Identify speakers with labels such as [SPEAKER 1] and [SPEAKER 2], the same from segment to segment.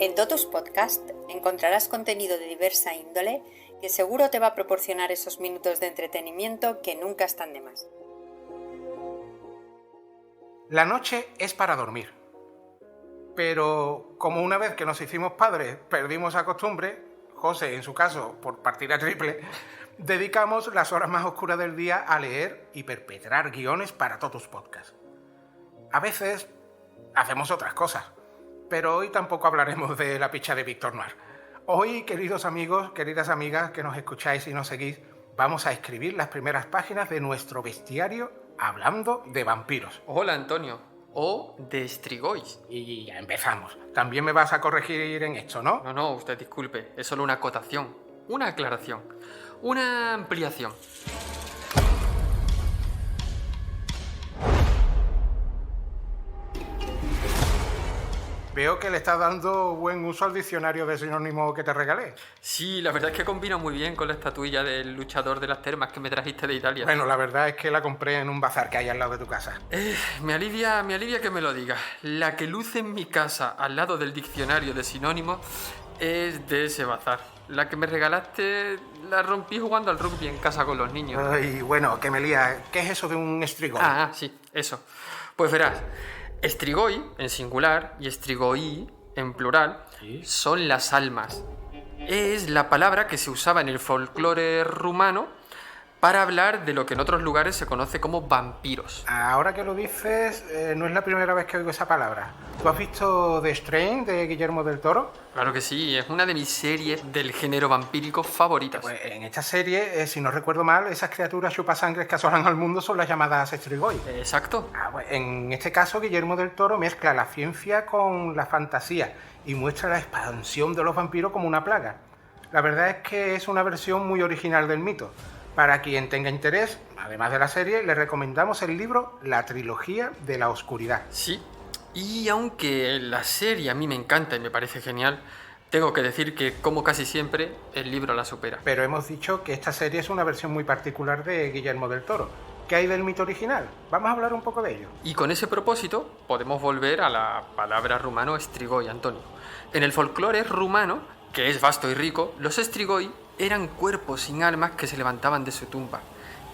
[SPEAKER 1] En Totus Podcast encontrarás contenido de diversa índole que seguro te va a proporcionar esos minutos de entretenimiento que nunca están de más.
[SPEAKER 2] La noche es para dormir. Pero como una vez que nos hicimos padres perdimos la costumbre, José en su caso por partida triple, dedicamos las horas más oscuras del día a leer y perpetrar guiones para Totus Podcast. A veces hacemos otras cosas, pero hoy tampoco hablaremos de la picha de Víctor Noir. Hoy, queridos amigos, queridas amigas que nos escucháis y nos seguís, vamos a escribir las primeras páginas de nuestro bestiario hablando de vampiros.
[SPEAKER 3] Hola, Antonio. O de Strigoi.
[SPEAKER 2] Y ya empezamos. También me vas a corregir en esto, ¿no?
[SPEAKER 3] No, usted disculpe. Es solo una acotación, una aclaración, una ampliación.
[SPEAKER 2] Veo que le estás dando buen uso al diccionario de sinónimo que te regalé.
[SPEAKER 3] Sí, la verdad es que combina muy bien con la estatuilla del luchador de las termas que me trajiste de Italia.
[SPEAKER 2] Bueno, la verdad es que la compré en un bazar que hay al lado de tu casa.
[SPEAKER 3] Me alivia que me lo digas. La que luce en mi casa al lado del diccionario de sinónimos es de ese bazar. La que me regalaste la rompí jugando al rugby en casa con los niños.
[SPEAKER 2] Ay, bueno, que me lía. ¿Qué es eso de un Strigoi?
[SPEAKER 3] Sí, eso. Pues verás, Strigoi en singular y Strigoi en plural son las almas. Es la palabra que se usaba en el folclore rumano para hablar de lo que en otros lugares se conoce como vampiros.
[SPEAKER 2] Ahora que lo dices, no es la primera vez que oigo esa palabra. ¿Tú has visto The Strain de Guillermo del Toro?
[SPEAKER 3] Claro que sí, es una de mis series del género vampírico favoritas.
[SPEAKER 2] Pues en esta serie, si no recuerdo mal, esas criaturas chupasangres que asolan al mundo son las llamadas Strigoi.
[SPEAKER 3] Exacto.
[SPEAKER 2] Pues en este caso, Guillermo del Toro mezcla la ciencia con la fantasía y muestra la expansión de los vampiros como una plaga. La verdad es que es una versión muy original del mito. Para quien tenga interés, además de la serie, le recomendamos el libro La Trilogía de la Oscuridad.
[SPEAKER 3] Sí, y aunque la serie a mí me encanta y me parece genial, tengo que decir que, como casi siempre, el libro la supera.
[SPEAKER 2] Pero hemos dicho que esta serie es una versión muy particular de Guillermo del Toro. ¿Qué hay del mito original? Vamos a hablar un poco de ello.
[SPEAKER 3] Y con ese propósito podemos volver a la palabra rumano Strigoi, Antonio. En el folclore rumano, que es vasto y rico, los Strigoi eran cuerpos sin almas que se levantaban de su tumba.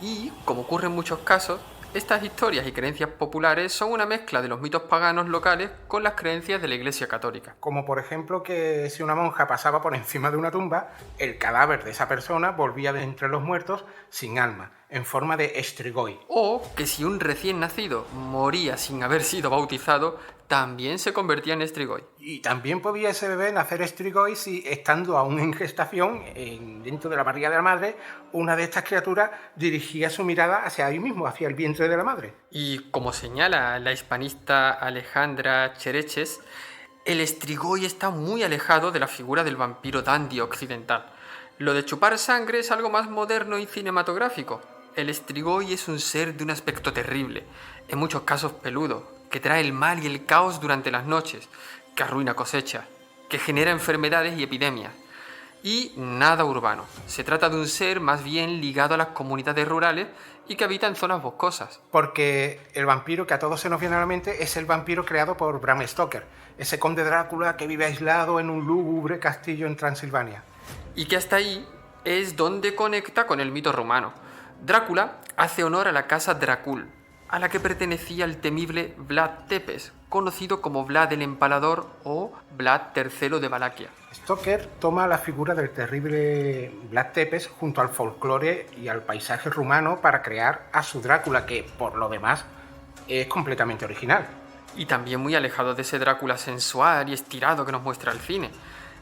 [SPEAKER 3] Y, como ocurre en muchos casos, estas historias y creencias populares son una mezcla de los mitos paganos locales con las creencias de la Iglesia Católica.
[SPEAKER 2] Como por ejemplo que si una monja pasaba por encima de una tumba, el cadáver de esa persona volvía de entre los muertos sin alma, en forma de Strigoi.
[SPEAKER 3] O que si un recién nacido moría sin haber sido bautizado, también se convertía en Strigoi.
[SPEAKER 2] Y también podía ese bebé nacer Strigoi si, estando aún en gestación, dentro de la barriga de la madre, una de estas criaturas dirigía su mirada hacia ahí mismo, hacia el vientre de la madre.
[SPEAKER 3] Y como señala la hispanista Alejandra Chereches, el Strigoi está muy alejado de la figura del vampiro dandy occidental. Lo de chupar sangre es algo más moderno y cinematográfico. El Strigoi es un ser de un aspecto terrible, en muchos casos peludo, que trae el mal y el caos durante las noches, que arruina cosechas, que genera enfermedades y epidemias. Y nada urbano. Se trata de un ser más bien ligado a las comunidades rurales y que habita en zonas boscosas.
[SPEAKER 2] Porque el vampiro que a todos se nos viene a la mente es el vampiro creado por Bram Stoker, ese conde Drácula que vive aislado en un lúgubre castillo en Transilvania.
[SPEAKER 3] Y que hasta ahí es donde conecta con el mito romano. Drácula hace honor a la casa Drácul, a la que pertenecía el temible Vlad Tepes, conocido como Vlad el Empalador o Vlad III de Valaquia.
[SPEAKER 2] Stoker toma la figura del terrible Vlad Tepes junto al folclore y al paisaje rumano para crear a su Drácula, que por lo demás es completamente original.
[SPEAKER 3] Y también muy alejado de ese Drácula sensual y estirado que nos muestra el cine.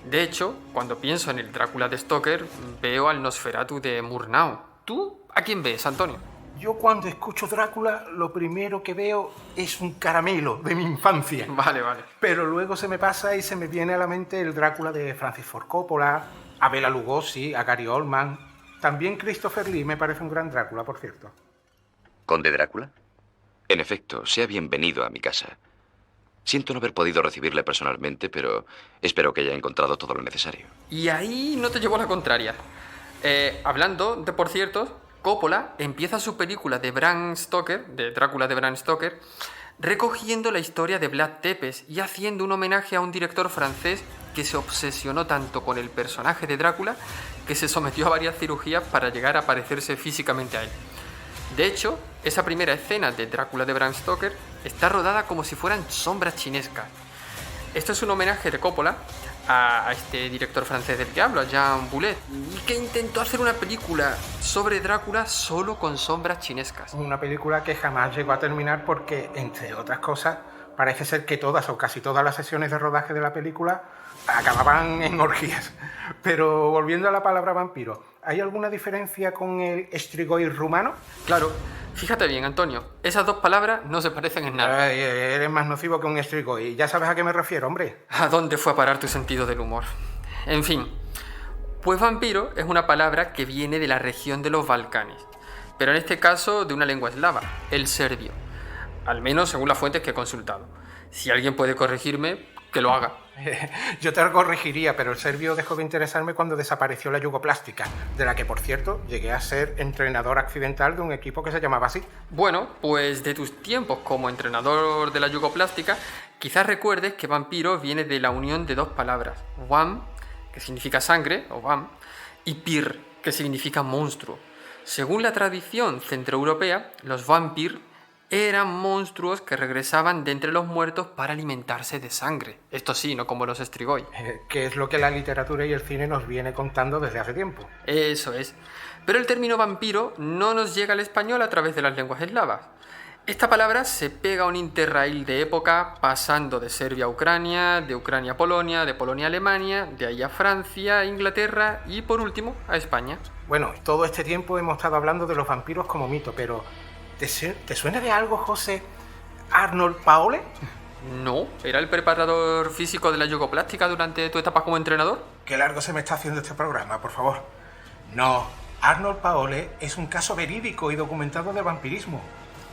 [SPEAKER 3] De hecho, cuando pienso en el Drácula de Stoker, veo al Nosferatu de Murnau. ¿Tú a quién ves, Antonio?
[SPEAKER 2] Yo cuando escucho Drácula, lo primero que veo es un caramelo de mi infancia.
[SPEAKER 3] Vale.
[SPEAKER 2] Pero luego se me pasa y se me viene a la mente el Drácula de Francis Ford Coppola, a Bela Lugosi, a Gary Oldman. También Christopher Lee me parece un gran Drácula, por cierto.
[SPEAKER 4] ¿Conde Drácula? En efecto, sea bienvenido a mi casa. Siento no haber podido recibirle personalmente, pero espero que haya encontrado todo lo necesario.
[SPEAKER 3] Y ahí no te llevo la contraria. Hablando de por cierto, Coppola empieza su película de Bram Stoker, de Drácula de Bram Stoker, recogiendo la historia de Vlad Tepes y haciendo un homenaje a un director francés que se obsesionó tanto con el personaje de Drácula que se sometió a varias cirugías para llegar a parecerse físicamente a él. De hecho, esa primera escena de Drácula de Bram Stoker está rodada como si fueran sombras chinescas. Esto es un homenaje de Coppola a este director francés del que hablo, a Jean Boulet, que intentó hacer una película sobre Drácula solo con sombras chinescas.
[SPEAKER 2] Una película que jamás llegó a terminar porque, entre otras cosas, parece ser que todas o casi todas las sesiones de rodaje de la película acababan en orgías. Pero volviendo a la palabra vampiro, ¿hay alguna diferencia con el strigoi rumano?
[SPEAKER 3] Claro, fíjate bien, Antonio, esas dos palabras no se parecen en nada.
[SPEAKER 2] Ay, eres más nocivo que un strigoi, ya sabes a qué me refiero, hombre.
[SPEAKER 3] ¿A dónde fue a parar tu sentido del humor? En fin, pues vampiro es una palabra que viene de la región de los Balcanes, pero en este caso de una lengua eslava, el serbio. Al menos según las fuentes que he consultado. Si alguien puede corregirme, que lo haga.
[SPEAKER 2] Yo te corregiría, pero el serbio dejó de interesarme cuando desapareció la Yugoplástica, de la que, por cierto, llegué a ser entrenador accidental de un equipo que se llamaba así.
[SPEAKER 3] Bueno, pues de tus tiempos como entrenador de la Yugoplástica, quizás recuerdes que vampiro viene de la unión de dos palabras, vam, que significa sangre, o vam, y pir, que significa monstruo. Según la tradición centroeuropea, los vampir eran monstruos que regresaban de entre los muertos para alimentarse de sangre. Esto sí, no como los strigoi.
[SPEAKER 2] Que es lo que la literatura y el cine nos viene contando desde hace tiempo.
[SPEAKER 3] Eso es. Pero el término vampiro no nos llega al español a través de las lenguas eslavas. Esta palabra se pega a un interrail de época pasando de Serbia a Ucrania, de Ucrania a Polonia, de Polonia a Alemania, de ahí a Francia, Inglaterra y por último a España.
[SPEAKER 2] Bueno, todo este tiempo hemos estado hablando de los vampiros como mito, pero ¿te suena de algo, José, Arnold Paole?
[SPEAKER 3] No, ¿era el preparador físico de la Yugoplástica durante tu etapa como entrenador?
[SPEAKER 2] Qué largo se me está haciendo este programa, por favor. No, Arnold Paole es un caso verídico y documentado de vampirismo.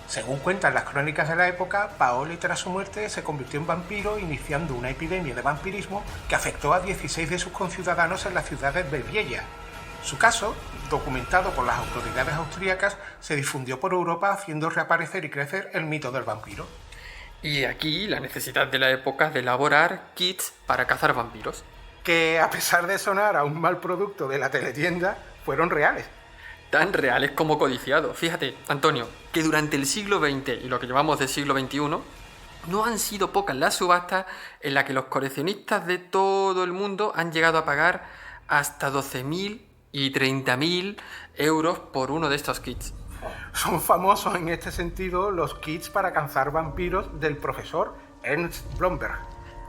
[SPEAKER 2] Según cuentan las crónicas de la época, Paole tras su muerte se convirtió en vampiro, iniciando una epidemia de vampirismo que afectó a 16 de sus conciudadanos en la ciudad de Belviella. Su caso, documentado por las autoridades austríacas, se difundió por Europa haciendo reaparecer y crecer el mito del vampiro.
[SPEAKER 3] Y aquí la necesidad de la época de elaborar kits para cazar vampiros.
[SPEAKER 2] Que a pesar de sonar a un mal producto de la teletienda, fueron reales.
[SPEAKER 3] Tan reales como codiciados. Fíjate, Antonio, que durante el siglo XX y lo que llevamos del siglo XXI, no han sido pocas las subastas en las que los coleccionistas de todo el mundo han llegado a pagar hasta 12.000 y 30.000 euros por uno de estos kits.
[SPEAKER 2] Son famosos en este sentido los kits para cazar vampiros del profesor Ernst Blomberg.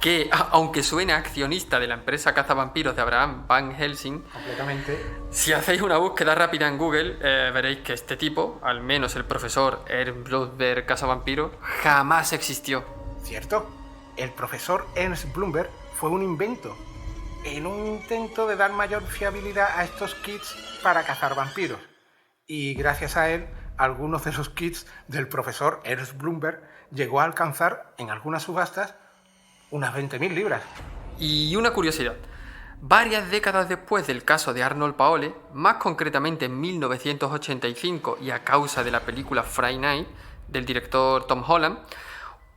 [SPEAKER 3] Que, aunque suene accionista de la empresa cazavampiros de Abraham Van Helsing,
[SPEAKER 2] Completamente.
[SPEAKER 3] si hacéis una búsqueda rápida en Google, veréis que este tipo, al menos el profesor Ernst Blomberg cazavampiro, jamás existió.
[SPEAKER 2] ¿Cierto? El profesor Ernst Blomberg fue un invento, en un intento de dar mayor fiabilidad a estos kits para cazar vampiros. Y gracias a él, algunos de esos kits del profesor Ernst Blomberg llegó a alcanzar, en algunas subastas, unas 20.000 libras.
[SPEAKER 3] Y una curiosidad. Varias décadas después del caso de Arnold Paole, más concretamente en 1985 y a causa de la película Friday Night del director Tom Holland,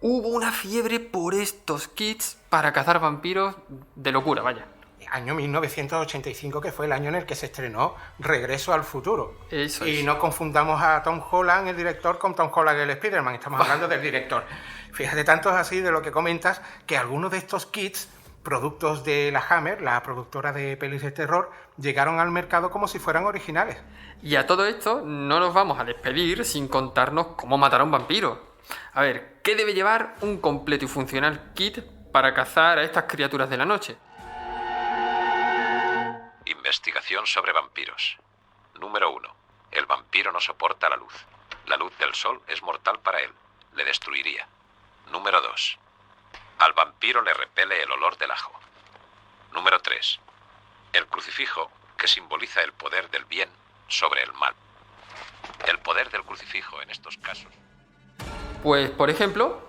[SPEAKER 3] hubo una fiebre por estos kits para cazar vampiros de locura, vaya.
[SPEAKER 2] Año 1985, que fue el año en el que se estrenó Regreso al Futuro.
[SPEAKER 3] Eso
[SPEAKER 2] y
[SPEAKER 3] es.
[SPEAKER 2] no confundamos a Tom Holland, el director, con Tom Holland, el Spider-Man. Estamos hablando del director. Fíjate, tanto es así de lo que comentas, que algunos de estos kits, productos de la Hammer, la productora de pelis de terror, llegaron al mercado como si fueran originales.
[SPEAKER 3] Y a todo esto no nos vamos a despedir sin contarnos cómo matar a un vampiro. A ver, ¿qué debe llevar un completo y funcional kit para cazar a estas criaturas de la noche?
[SPEAKER 4] Investigación sobre vampiros. Número 1. El vampiro no soporta la luz. La luz del sol es mortal para él. Le destruiría. Número 2. Al vampiro le repele el olor del ajo. Número 3. El crucifijo, que simboliza el poder del bien sobre el mal. El poder del crucifijo en estos casos.
[SPEAKER 3] Pues, por ejemplo,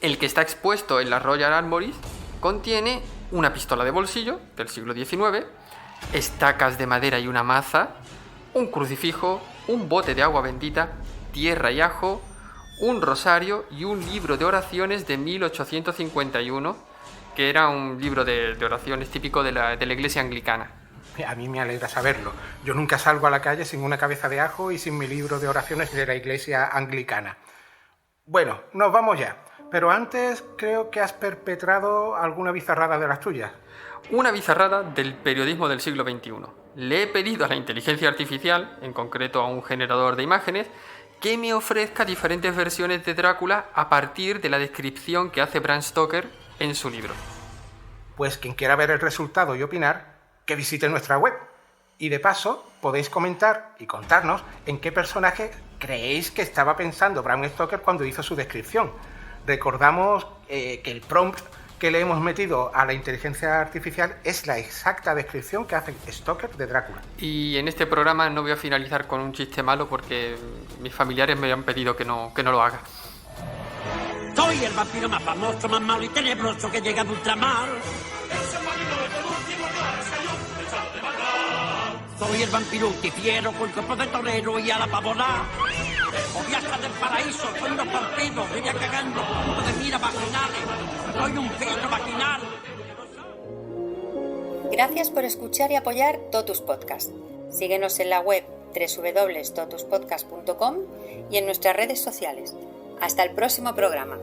[SPEAKER 3] el que está expuesto en la Royal Armouries contiene una pistola de bolsillo del siglo XIX, estacas de madera y una maza, un crucifijo, un bote de agua bendita, tierra y ajo, un rosario y un libro de oraciones de 1851 que era un libro de oraciones típico de la iglesia anglicana.
[SPEAKER 2] A mí me alegra saberlo. Yo nunca salgo a la calle sin una cabeza de ajo y sin mi libro de oraciones de la iglesia anglicana. Bueno, nos vamos ya. Pero antes creo que has perpetrado alguna bizarrada de las tuyas.
[SPEAKER 3] Una bizarrada del periodismo del siglo XXI. Le he pedido a la inteligencia artificial, en concreto a un generador de imágenes, que me ofrezca diferentes versiones de Drácula a partir de la descripción que hace Bram Stoker en su libro.
[SPEAKER 2] Pues quien quiera ver el resultado y opinar, que visite nuestra web. Y de paso, podéis comentar y contarnos en qué personaje creéis que estaba pensando Bram Stoker cuando hizo su descripción. Recordamos que el prompt que le hemos metido a la inteligencia artificial es la exacta descripción que hace Stoker de Drácula.
[SPEAKER 3] Y en este programa no voy a finalizar con un chiste malo porque mis familiares me han pedido que no lo haga.
[SPEAKER 5] Soy el vampiro más famoso, más malo y tenebroso que llega de ultramar. Soy el vampiro fiero con cuerpo de torero y a la pavona. O viajas del paraíso, soy unos vampiros, vivía cagando, punto de mira vaginales. Soy un filtro vaginal.
[SPEAKER 1] Gracias por escuchar y apoyar Totus Podcast. Síguenos en la web www.totuspodcast.com y en nuestras redes sociales. Hasta el próximo programa.